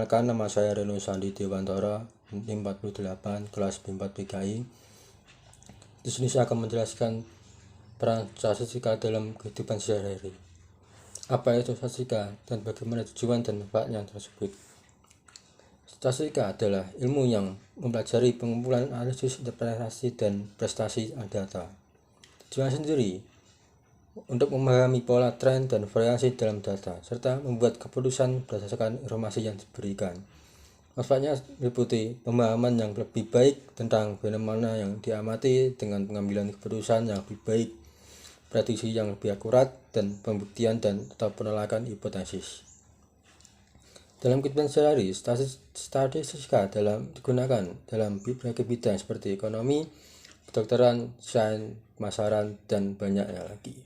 Perkenalkan, nama saya Reno Sandi Dewantara, NIM 48, kelas B4 PKI. Di sini saya akan menjelaskan peran statistika dalam kehidupan sehari-hari. Apa itu statistika dan bagaimana tujuan dan manfaatnya tersebut? Statistika adalah ilmu yang mempelajari pengumpulan, analisis, interpretasi, dan prestasi data. Tujuan sendiri untuk memahami pola, tren, dan variasi dalam data, serta membuat keputusan berdasarkan informasi yang diberikan. Manfaatnya meliputi pemahaman yang lebih baik tentang fenomena yang diamati dengan pengambilan keputusan yang lebih baik, prediksi yang lebih akurat, dan pembuktian dan atau penolakan hipotesis. Dalam kehidupan sehari-hari, statistika digunakan dalam berbagai bidang seperti ekonomi, kedokteran, sains, pemasaran, dan banyaknya lagi.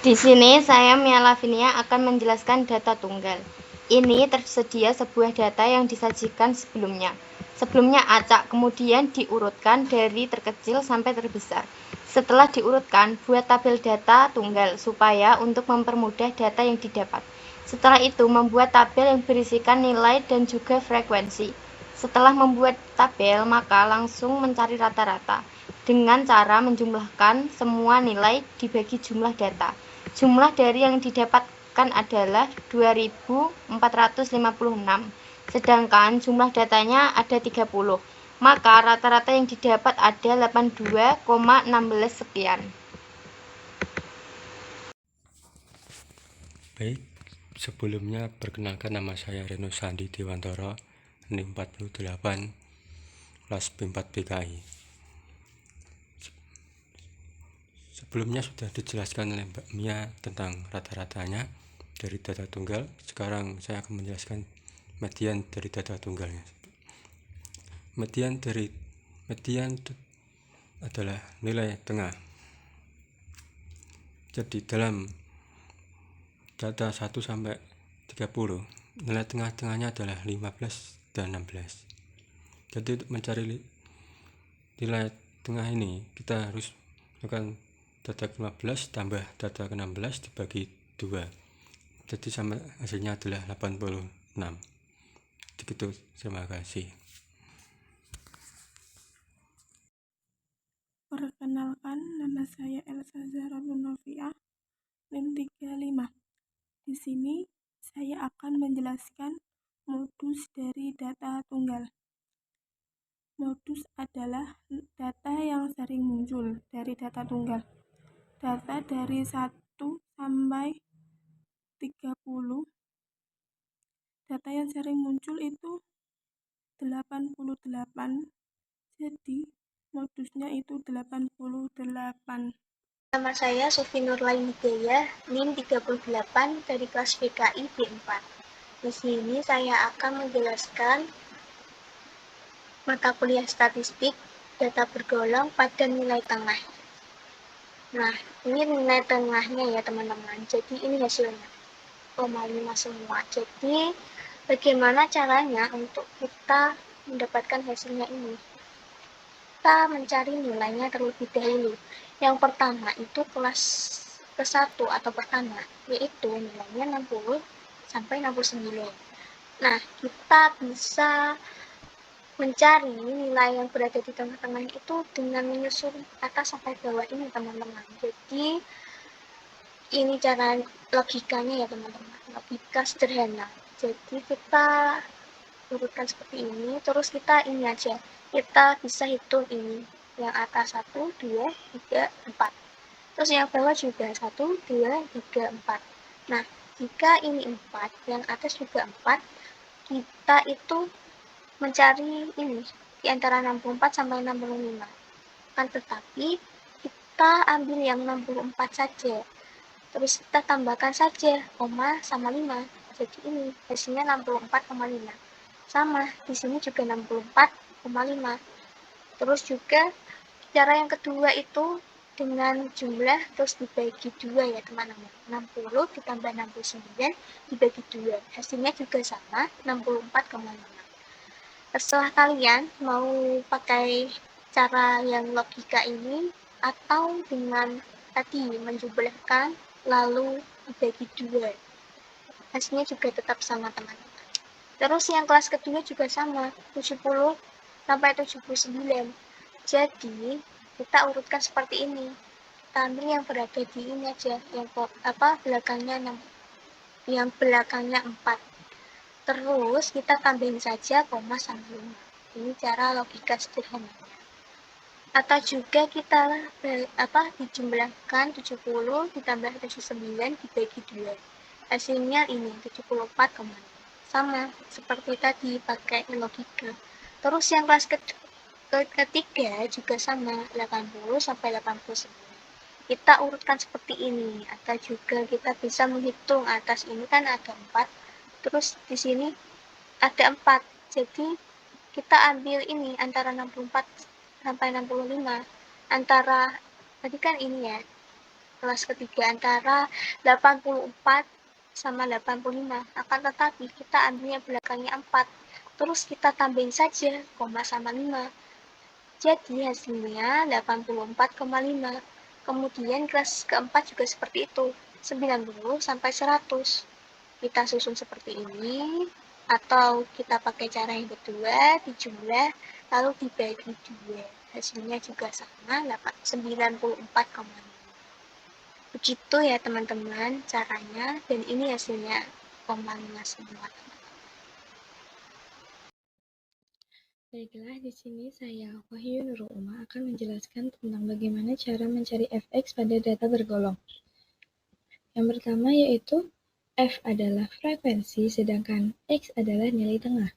Di sini saya Mia Lavinia akan menjelaskan data tunggal. Ini tersedia sebuah data yang disajikan sebelumnya. Sebelumnya acak, kemudian diurutkan dari terkecil sampai terbesar. Setelah diurutkan, buat tabel data tunggal supaya untuk mempermudah data yang didapat. Setelah itu membuat tabel yang berisikan nilai dan juga frekuensi. Setelah membuat tabel, maka langsung mencari rata-rata dengan cara menjumlahkan semua nilai dibagi jumlah data. Jumlah dari yang didapatkan adalah 2456, sedangkan jumlah datanya ada 30. Maka rata-rata yang didapat ada 82,16 sekian. Baik, sebelumnya perkenalkan, nama saya Reno Sandi Dewantara, NIM 48, kelas B4 PKI. Sebelumnya sudah dijelaskan oleh Mbak Mia tentang rata-ratanya dari data tunggal. Sekarang saya akan menjelaskan median dari data tunggalnya. Median adalah nilai tengah. Jadi dalam data 1 sampai 30, nilai tengah-tengahnya adalah 15 dan 16. Jadi untuk mencari nilai tengah ini, kita harus melakukan data ke-15 tambah data ke-16 dibagi 2. Jadi sama hasilnya adalah 86. Begitu, terima kasih. Perkenalkan, nama saya Elsa Zahra Nunoviah, NIM 35. Di sini saya akan menjelaskan modus dari data tunggal. Modus adalah data yang sering muncul dari data tunggal. Data dari 1 sampai 30. Data yang sering muncul itu 88. Jadi modusnya itu 88. Nama saya Sufi Nurlain Hidayah, NIM 38 dari kelas PKI B4. Di sini saya akan menjelaskan mata kuliah statistik, data bergolong pada nilai tengah. Nah, ini nilai tengahnya ya teman-teman. Jadi ini hasilnya 0,5 semua. Jadi bagaimana caranya untuk kita mendapatkan hasilnya ini? Kita mencari nilainya terlebih dahulu. Yang pertama itu kelas ke-1 atau pertama, yaitu nilainya 60 sampai 69. Nah, kita bisa mencari nilai yang berada di tengah-tengah itu dengan menyusun atas sampai bawah ini teman-teman. Jadi ini cara logikanya ya teman-teman, logika sederhana. Jadi kita urutkan seperti ini, terus kita ini aja, kita bisa hitung ini, yang atas 1, 2, 3, 4, terus yang bawah juga 1, 2, 3, 4. Nah, jika ini 4, yang atas juga 4, kita itu mencari ini di antara 64 sampai 65. Kan tetapi kita ambil yang 64 saja. Terus kita tambahkan saja koma sama 5. Jadi ini hasilnya 64,5. Sama, di sini juga 64,5. Terus juga cara yang kedua itu dengan jumlah terus dibagi 2 ya teman-teman. 60 ditambah 69 dibagi 2. Hasilnya juga sama, 64,5. Terserah kalian mau pakai cara yang logika ini atau dengan tadi menjumlahkan lalu dibagi 2. hasilnya juga tetap sama teman-teman. Terus yang kelas kedua juga sama, 70 sampai 79. Jadi kita urutkan seperti ini. Kita ambil yang berada di ini aja, yang belakangnya 6, yang belakangnya 4. Terus kita tambahin saja koma sama 5. Ini cara logika sederhananya. Atau juga kita dijumlahkan 70 ditambah 79 dibagi 2. Hasilnya ini 74,5. Sama seperti tadi pakai logika. Terus yang kelas ketiga juga sama, 80 sampai 89. Kita urutkan seperti ini, atau juga kita bisa menghitung atas ini kan ada 4, terus di sini ada 4. Jadi kita ambil ini antara 64 sampai 65. Antara tadi kan ini ya, kelas ketiga antara 84 sama 85. Akan tetapi kita ambilnya belakangnya 4. Terus kita tambahin saja koma sama 5. Jadi hasilnya 84,5. Kemudian kelas keempat juga seperti itu, 90 sampai 100. Kita susun seperti ini, atau kita pakai cara yang kedua, dijumlah lalu dibagi 2. Hasilnya juga sama, 94,5. Begitu ya teman-teman caranya, dan ini hasilnya 0,5 semua. Baiklah, di sini saya, Wahyu Nurul Uma, akan menjelaskan tentang bagaimana cara mencari fx pada data bergolong. Yang pertama yaitu f adalah frekuensi, sedangkan x adalah nilai tengah.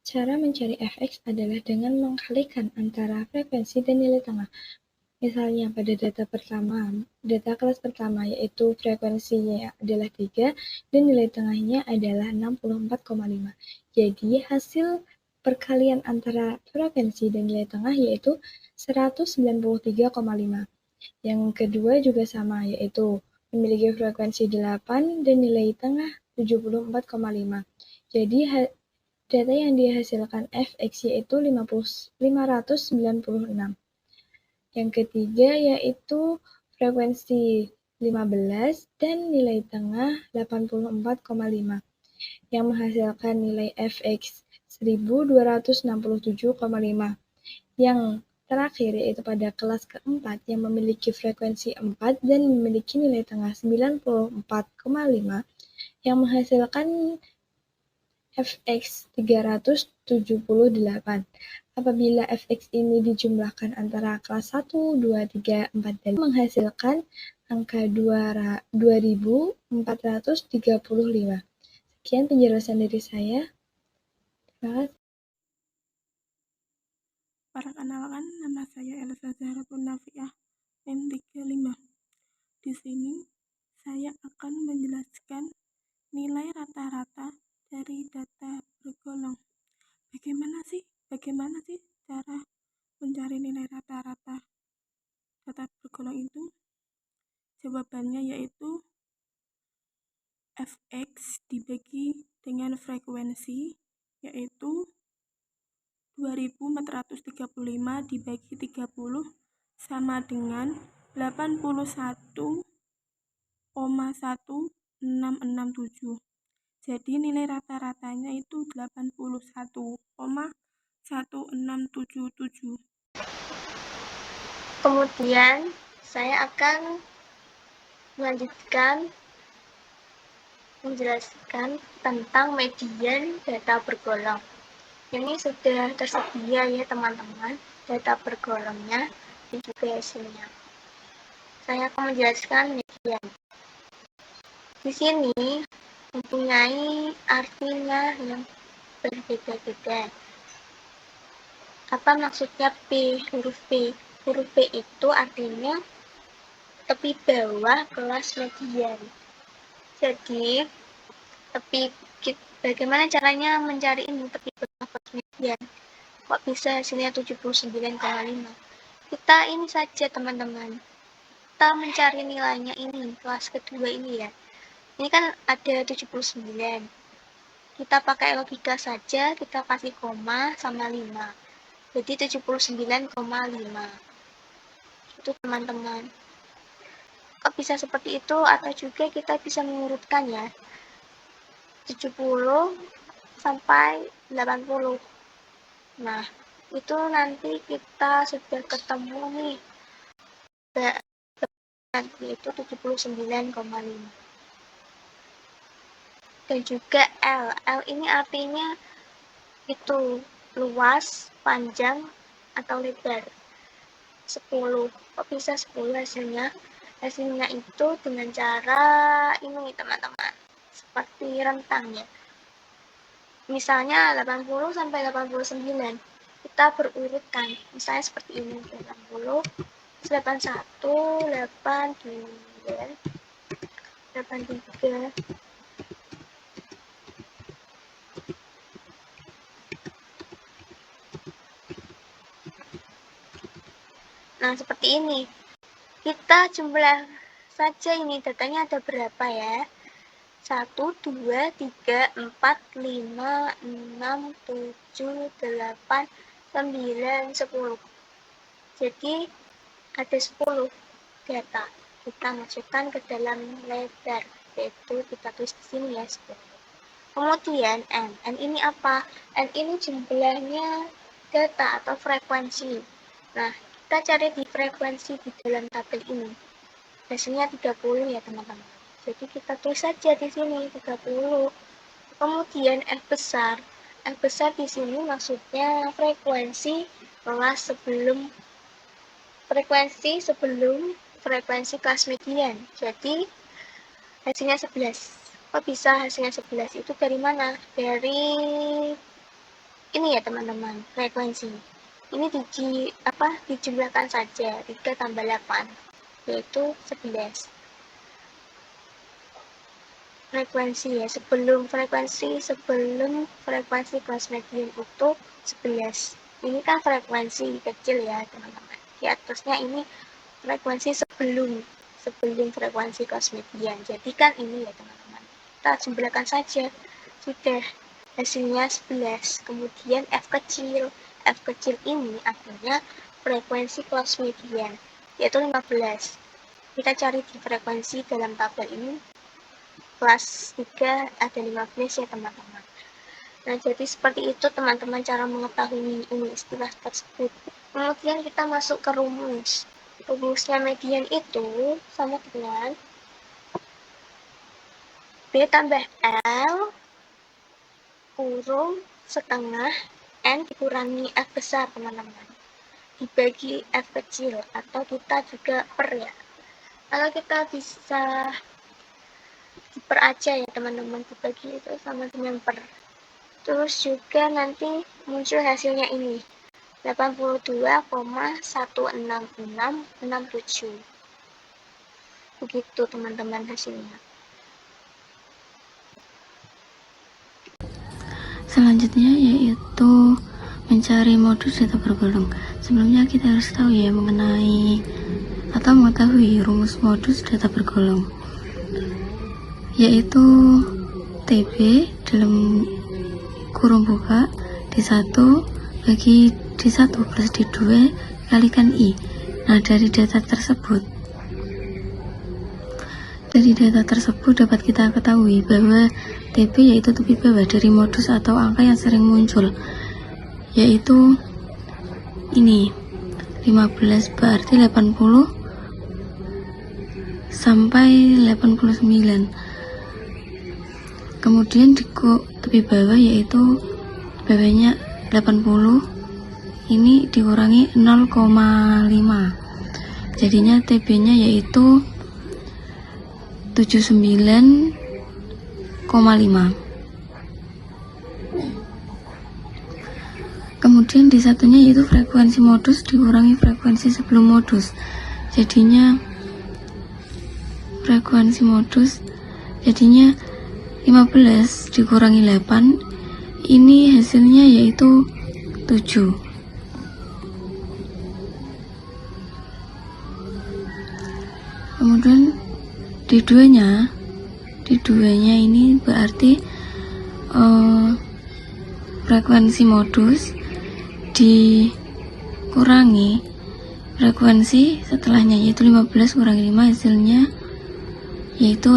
Cara mencari fx adalah dengan mengkalikan antara frekuensi dan nilai tengah. Misalnya pada data kelas pertama yaitu frekuensinya adalah 3 dan nilai tengahnya adalah 64,5. Jadi hasil perkalian antara frekuensi dan nilai tengah yaitu 193,5. Yang kedua juga sama, yaitu memiliki frekuensi 8 dan nilai tengah 74,5. Jadi data yang dihasilkan fx yaitu 596. Yang ketiga yaitu frekuensi 15 dan nilai tengah 84,5 yang menghasilkan nilai fx 1267,5. Yang terakhir yaitu pada kelas keempat yang memiliki frekuensi 4 dan memiliki nilai tengah 94,5 yang menghasilkan fx 378. Apabila fx ini dijumlahkan antara kelas 1, 2, 3, 4, dan menghasilkan angka 2435. Sekian penjelasan dari saya. Terima kasih. Perkenalkan, nama saya Elsa Zaharatun Nafiah, NIM 35. Di sini saya akan menjelaskan nilai rata-rata dari data bergolong. Bagaimana sih cara mencari nilai rata-rata data bergolong itu? Jawabannya yaitu fx dibagi dengan frekuensi, yaitu 2435 dibagi 30 sama dengan 81,1667. Jadi nilai rata-ratanya itu 81,1677. Kemudian saya akan melanjutkan menjelaskan tentang median data bergolong. Ini sudah tersedia ya teman-teman, data bergolongnya dan juga hasilnya. Saya akan menjelaskan median. Di sini mempunyai artinya yang berbeda-beda. Apa maksudnya P, huruf P? Huruf P itu artinya tepi bawah kelas median. Jadi, bagaimana caranya mencari ini tepi bawah kelas median? Kok bisa hasilnya 79,5? Kita ini saja teman-teman. Kita mencari nilainya ini, kelas kedua ini ya. Ini kan ada 79. Kita pakai logika saja, kita kasih koma sama 5. Jadi 79,5. Itu teman-teman. Kok bisa seperti itu? Atau juga kita bisa mengurutkan ya, 70 sampai 80. Nah, itu nanti kita sudah ketemu nih, yaitu 79,5. Dan juga L. L ini artinya itu luas, panjang, atau lebar. 10. Kok bisa 10 hasilnya? Hasilnya itu dengan cara ini teman-teman, seperti rentang ya. Misalnya 80 sampai 89, kita berurutkan. Misalnya seperti ini, 80, 81, 82, 83. Nah, seperti ini. Kita jumlah saja ini, datanya ada berapa ya? 1, 2, 3, 4, 5, 6, 7, 8, 9, 10. Jadi ada 10 data. Kita masukkan ke dalam lebar, yaitu kita tulis di sini ya 10. Kemudian N. N ini apa? N ini jumlahnya data atau frekuensi. Nah, kita cari di frekuensi di dalam tabel ini. Hasilnya 30 ya teman-teman. Jadi kita tulis saja di sini 30. Kemudian F besar. F besar di sini maksudnya frekuensi kelas sebelum frekuensi kelas median. Jadi hasilnya 11. Kok bisa hasilnya 11? Itu dari mana? Dari ini ya teman-teman, frekuensi. Ini dijumlahkan saja, 3 tambah 8, yaitu 11. Frekuensi ya, sebelum frekuensi kelas median itu 11. Ini kan frekuensi kecil ya teman-teman. Di atasnya ini frekuensi sebelum frekuensi kelas median. Jadi kan ini ya teman-teman. Kita jumlahkan saja. Sudah hasilnya 11. Kemudian F kecil. F kecil ini artinya frekuensi kelas median, yaitu 15. Kita cari di frekuensi dalam tabel ini. Kelas 3 ada 15 ya teman-teman. Nah, jadi seperti itu teman-teman cara mengetahui ini istilah tersebut. Kemudian kita masuk ke rumus. Rumusnya median itu sama dengan B tambah L kurung setengah N dikurangi F besar teman-teman, dibagi F kecil, atau kita juga per ya. Kalau kita bisa diper aja ya teman-teman, dibagi itu sama dengan per. Terus juga nanti muncul hasilnya ini 82,16667. Begitu teman-teman hasilnya. Selanjutnya yaitu mencari modus data bergolong. Sebelumnya kita harus tahu ya mengenai atau mengetahui rumus modus data bergolong, yaitu TB dalam kurung buka D1 bagi D1 plus D2 kalikan I. Nah, dari data tersebut dapat kita ketahui bahwa TB yaitu tepi bawah dari modus atau angka yang sering muncul, yaitu ini 15 berarti 80 sampai 89. Kemudian di tepi bawah yaitu bawahnya 80, ini dikurangi 0,5, jadinya TB nya yaitu 79,5. Kemudian di satunya yaitu frekuensi modus dikurangi frekuensi sebelum modus, jadinya frekuensi modus jadinya 15 dikurangi 8, ini hasilnya yaitu 7. Kemudian di duanya ini berarti frekuensi modus dikurangi frekuensi setelahnya, yaitu 15 kurangi 5 hasilnya yaitu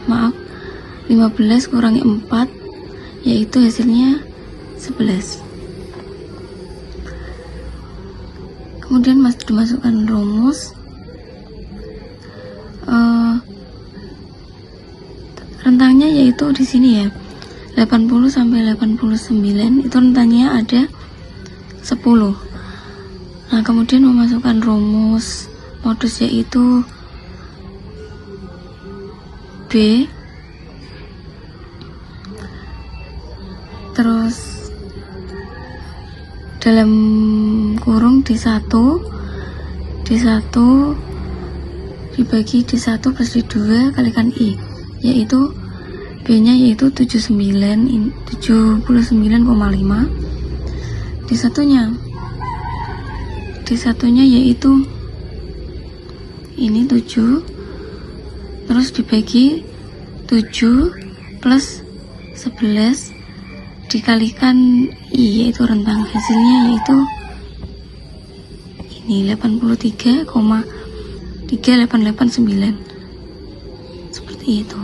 15 kurangi 4 yaitu hasilnya 11. Kemudian dimasukkan rumus. Rentangnya yaitu di sini ya, 80 sampai 89 itu rentangnya ada 10. Nah, kemudian memasukkan rumus modus yaitu B, terus dalam kurung D1 dibagi D1 plus D2 kalikan I, yaitu B nya yaitu 79,5, D1 nya yaitu ini 7, terus dibagi 7 plus 11 dikalikan I, yaitu rentang hasilnya yaitu ini 83,3889, seperti itu.